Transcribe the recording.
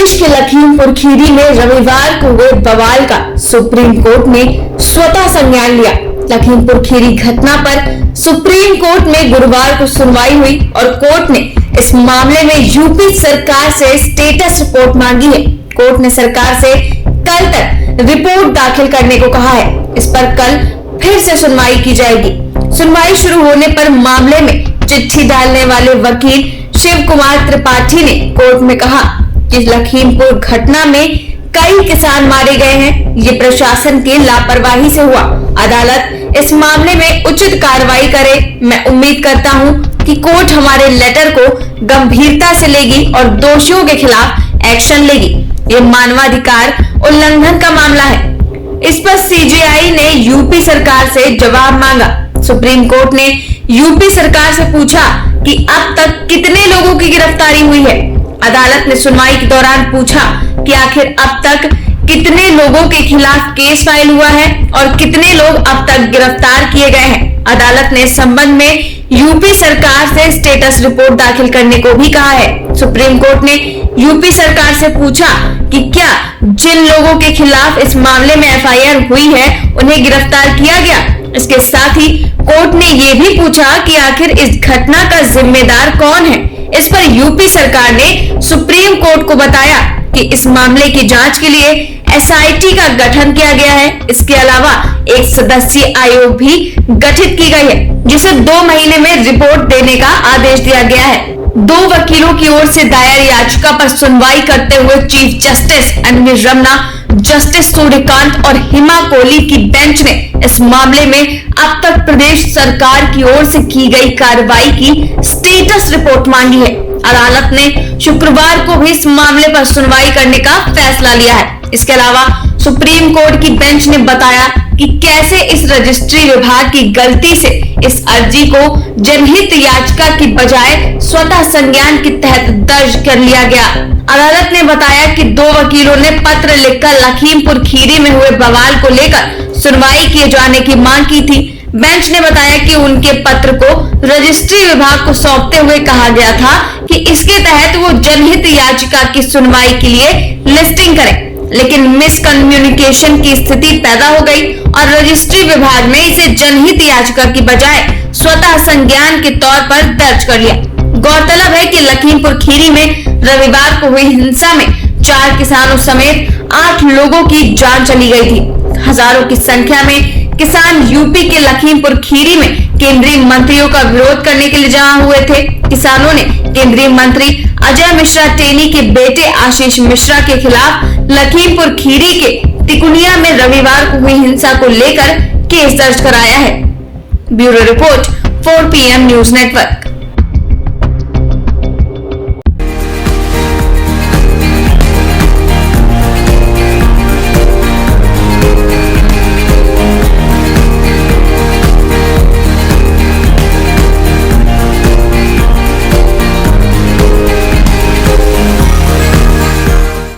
प्रदेश के लखीमपुर खीरी में रविवार को हुए बवाल का सुप्रीम कोर्ट ने स्वतः संज्ञान लिया। लखीमपुर खीरी घटना पर सुप्रीम कोर्ट में गुरुवार को सुनवाई हुई और कोर्ट ने इस मामले में यूपी सरकार से स्टेटस रिपोर्ट मांगी है। कोर्ट ने सरकार से कल तक रिपोर्ट दाखिल करने को कहा है। इस पर कल फिर से सुनवाई की जाएगी। सुनवाई शुरू होने पर मामले में चिट्ठी डालने वाले वकील शिव कुमार त्रिपाठी ने कोर्ट में कहा कि लखीमपुर घटना में कई किसान मारे गए हैं, ये प्रशासन की लापरवाही से हुआ। अदालत इस मामले में उचित कार्रवाई करे। मैं उम्मीद करता हूं कि कोर्ट हमारे लेटर को गंभीरता से लेगी और दोषियों के खिलाफ एक्शन लेगी। ये मानवाधिकार उल्लंघन का मामला है। इस पर सीजेआई ने यूपी सरकार से जवाब मांगा। सुप्रीम कोर्ट ने यूपी सरकार से पूछा कि अब तक कितने लोगों की गिरफ्तारी हुई है। अदालत ने सुनवाई के दौरान पूछा कि आखिर अब तक कितने लोगों के खिलाफ केस फाइल हुआ है और कितने लोग अब तक गिरफ्तार किए गए हैं। अदालत ने इस संबंध में यूपी सरकार से स्टेटस रिपोर्ट दाखिल करने को भी कहा है। सुप्रीम कोर्ट ने यूपी सरकार से पूछा कि क्या जिन लोगों के खिलाफ इस मामले में एफआईआर हुई है उन्हें गिरफ्तार किया गया। इसके साथ ही कोर्ट ने ये भी पूछा कि आखिर इस घटना का जिम्मेदार कौन है। इस पर यूपी सरकार ने सुप्रीम कोर्ट को बताया कि इस मामले की जांच के लिए एसआईटी का गठन किया गया है। इसके अलावा एक सदस्यीय आयोग भी गठित की गई है, जिसे 2 महीने में रिपोर्ट देने का आदेश दिया गया है। 2 वकीलों की ओर से दायर याचिका पर सुनवाई करते हुए chief justice NV Ramana, justice Suryakant और हिमा कोहली की बेंच ने इस मामले में अब तक प्रदेश सरकार की ओर से की गई कार्रवाई की स्टेटस रिपोर्ट मांगी है। अदालत ने शुक्रवार को भी इस मामले पर सुनवाई करने का फैसला लिया है। इसके अलावा सुप्रीम कोर्ट की बेंच ने बताया कि कैसे इस रजिस्ट्री विभाग की गलती से इस अर्जी को जनहित याचिका की बजाय स्वतः संज्ञान के तहत दर्ज कर लिया गया। अदालत ने बताया कि 2 वकीलों ने पत्र लिखकर लखीमपुर खीरी में हुए बवाल को लेकर सुनवाई किए जाने की मांग की थी। बेंच ने बताया कि उनके पत्र को रजिस्ट्री विभाग को सौंपते हुए कहा गया था कि इसके तहत वो जनहित याचिका की सुनवाई के लिए लिस्टिंग करें, लेकिन मिसकम्युनिकेशन की स्थिति पैदा हो गई और रजिस्ट्री विभाग ने इसे जनहित याचिका की बजाय स्वतः संज्ञान के तौर पर दर्ज कर लिया। गौरतलब है कि लखीमपुर खीरी में रविवार को हुई हिंसा में 4 किसानों समेत 8 लोगों की जान चली गई थी। हजारों की संख्या में किसान यूपी के लखीमपुर खीरी में केंद्रीय मंत्रियों का विरोध करने के लिए जमा हुए थे। किसानों ने केंद्रीय मंत्री अजय मिश्रा टेनी के बेटे आशीष मिश्रा के खिलाफ लखीमपुर खीरी के तिकुनिया में रविवार को हुई हिंसा को लेकर केस दर्ज कराया है। Bureau report 4 PM news network.